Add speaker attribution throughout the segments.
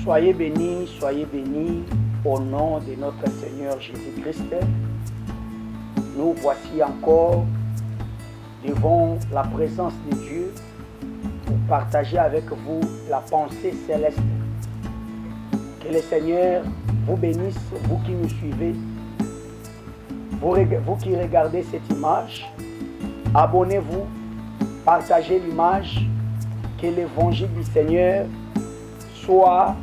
Speaker 1: Soyez bénis au nom de notre Seigneur Jésus-Christ. Nous voici encore devant la présence de Dieu pour partager avec vous la pensée céleste. Que le Seigneur vous bénisse, vous qui nous suivez, vous qui regardez cette image. Abonnez-vous, partagez l'image, que l'évangile du Seigneur soit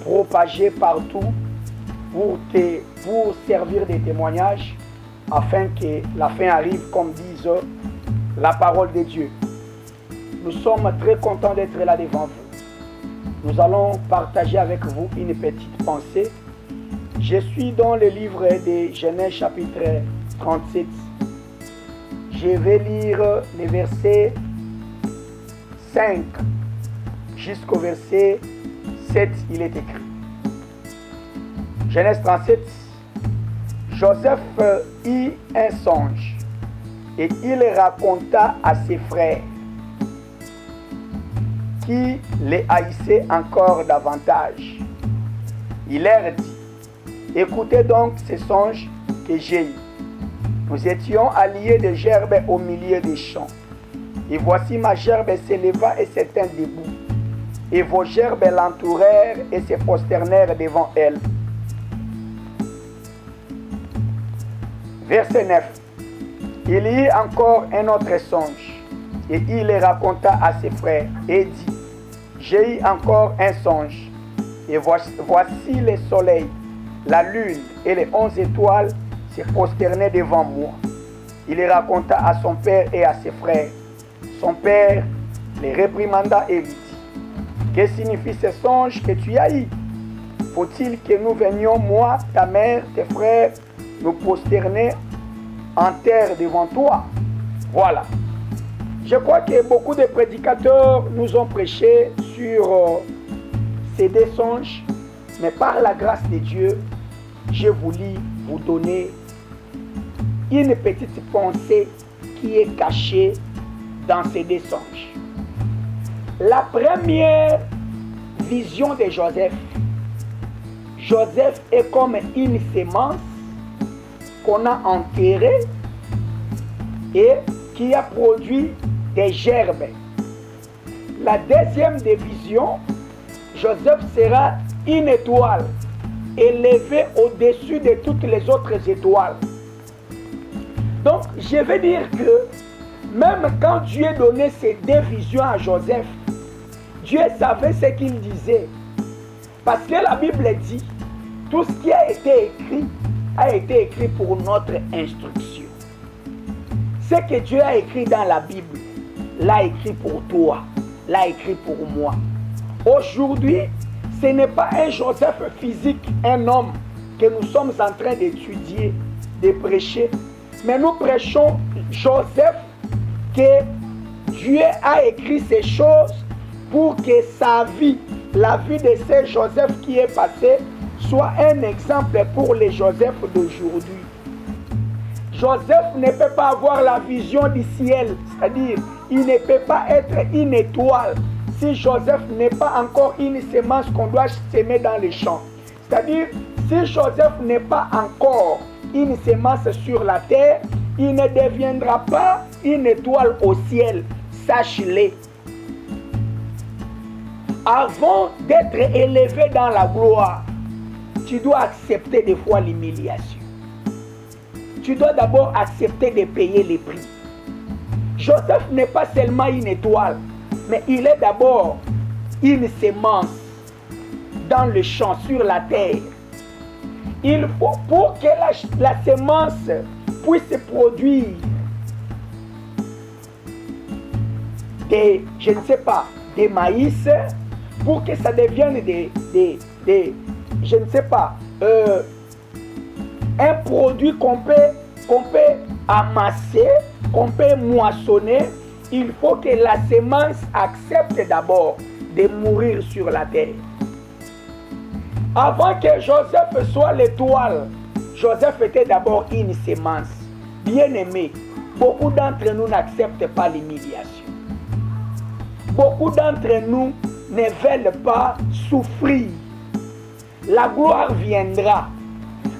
Speaker 1: propagé partout pour servir de témoignage afin que la fin arrive, comme disent la parole de Dieu. Nous sommes très contents d'être là devant vous. Nous allons partager avec vous une petite pensée. Je suis dans le livre de Genèse chapitre 37. Je vais lire les versets 5 jusqu'au verset 7, il est écrit. Genèse 37. Joseph eut un songe et il raconta à ses frères qui les haïssaient encore davantage. Il leur dit: écoutez donc ce songe que j'ai eu. Nous étions alliés de gerbes au milieu des champs. Et voici ma gerbe s'éleva et se tint debout. Et vos gerbes l'entourèrent et se prosternèrent devant elle. Verset 9. Il y eut encore un autre songe. Et il le raconta à ses frères et dit: j'ai eu encore un songe. Et voici le soleil, la lune et les 11 étoiles se prosternaient devant moi. Il le raconta à son père et à ses frères. Son père les réprimanda et lui dit: que signifie ce songe que tu as eu? Faut-il que nous venions, moi, ta mère, tes frères, nous prosterner en terre devant toi? Voilà. Je crois que beaucoup de prédicateurs nous ont prêché sur ces deux songes, mais par la grâce de Dieu, je voulais vous donner une petite pensée qui est cachée dans ces deux songes. La première vision de Joseph. Joseph est comme une semence qu'on a enterrée et qui a produit des gerbes. La deuxième vision, Joseph sera une étoile élevée au-dessus de toutes les autres étoiles. Donc, je veux dire que même quand Dieu donnait ces deux visions à Joseph, Dieu savait ce qu'il disait. Parce que la Bible dit, tout ce qui a été écrit pour notre instruction. Ce que Dieu a écrit dans la Bible, l'a écrit pour toi, l'a écrit pour moi. Aujourd'hui, ce n'est pas un Joseph physique, un homme que nous sommes en train d'étudier, de prêcher, mais nous prêchons Joseph, que Dieu a écrit ces choses pour que sa vie, la vie de ce Joseph qui est passé, soit un exemple pour les Joseph d'aujourd'hui. Joseph ne peut pas avoir la vision du ciel, c'est-à-dire il ne peut pas être une étoile si Joseph n'est pas encore une semence qu'on doit semer dans les champs. C'est-à-dire, si Joseph n'est pas encore une semence sur la terre, il ne deviendra pas une étoile au ciel, sache-le. Avant d'être élevé dans la gloire, tu dois accepter des fois l'humiliation. Tu dois d'abord accepter de payer les prix. Joseph n'est pas seulement une étoile, mais il est d'abord une semence dans le champ, sur la terre. Il faut, pour que la semence puisse produire des, je ne sais pas, des maïs, pour que ça devienne je ne sais pas, un produit qu'on peut amasser, qu'on peut moissonner, il faut que la semence accepte d'abord de mourir sur la terre. Avant que Joseph soit l'étoile, Joseph était d'abord une semence. Bien-aimé, beaucoup d'entre nous n'acceptent pas l'humiliation. Beaucoup d'entre nous ne veulent pas souffrir, la gloire viendra.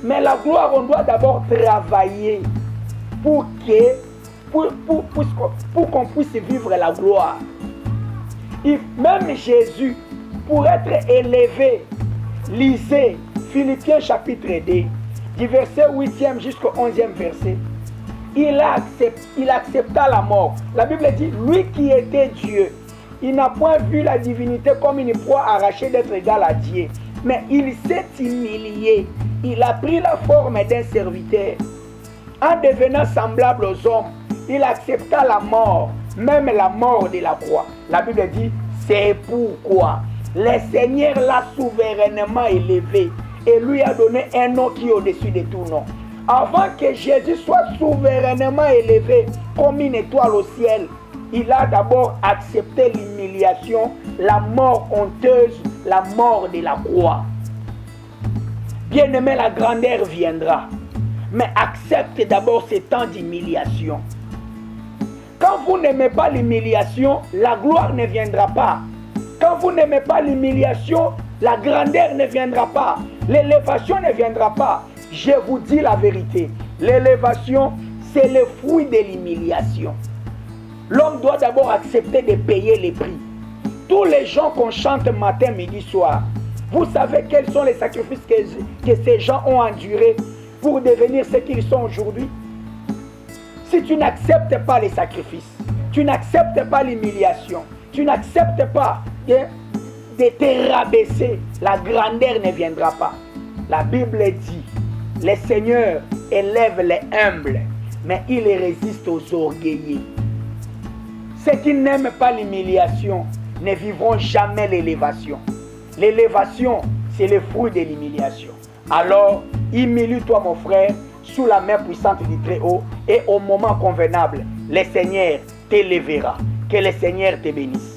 Speaker 1: Mais la gloire, on doit d'abord travailler pour qu'on puisse vivre la gloire. Et même Jésus, pour être élevé, lisez Philippiens chapitre 2, du verset 8e jusqu'au 11e verset. Il accepta la mort. La Bible dit, lui qui était Dieu, il n'a point vu la divinité comme une proie arrachée d'être égal à Dieu. Mais il s'est humilié. Il a pris la forme d'un serviteur. En devenant semblable aux hommes, il accepta la mort, même la mort de la croix. La Bible dit, c'est pourquoi le Seigneur l'a souverainement élevé et lui a donné un nom qui est au-dessus de tout nom. Avant que Jésus soit souverainement élevé comme une étoile au ciel, il a d'abord accepté l'humiliation, la mort honteuse, la mort de la croix. Bien-aimé, la grandeur viendra, mais accepte d'abord ce temps d'humiliation. Quand vous n'aimez pas l'humiliation, la gloire ne viendra pas. Quand vous n'aimez pas l'humiliation, la grandeur ne viendra pas. L'élévation ne viendra pas. Je vous dis la vérité. L'élévation, c'est le fruit de l'humiliation. L'homme doit d'abord accepter de payer les prix. Tous les gens qu'on chante matin, midi, soir, vous savez quels sont les sacrifices que ces gens ont endurés pour devenir ce qu'ils sont aujourd'hui? Si tu n'acceptes pas les sacrifices, tu n'acceptes pas l'humiliation, tu n'acceptes pas de te rabaisser, la grandeur ne viendra pas. La Bible dit, le Seigneur élève les humbles, mais il résiste aux orgueilleux. Ceux qui n'aiment pas l'humiliation ne vivront jamais l'élévation. L'élévation, c'est le fruit de l'humiliation. Alors, humilie-toi mon frère, sous la main puissante du Très-Haut, et au moment convenable, le Seigneur t'élèvera. Que le Seigneur te bénisse.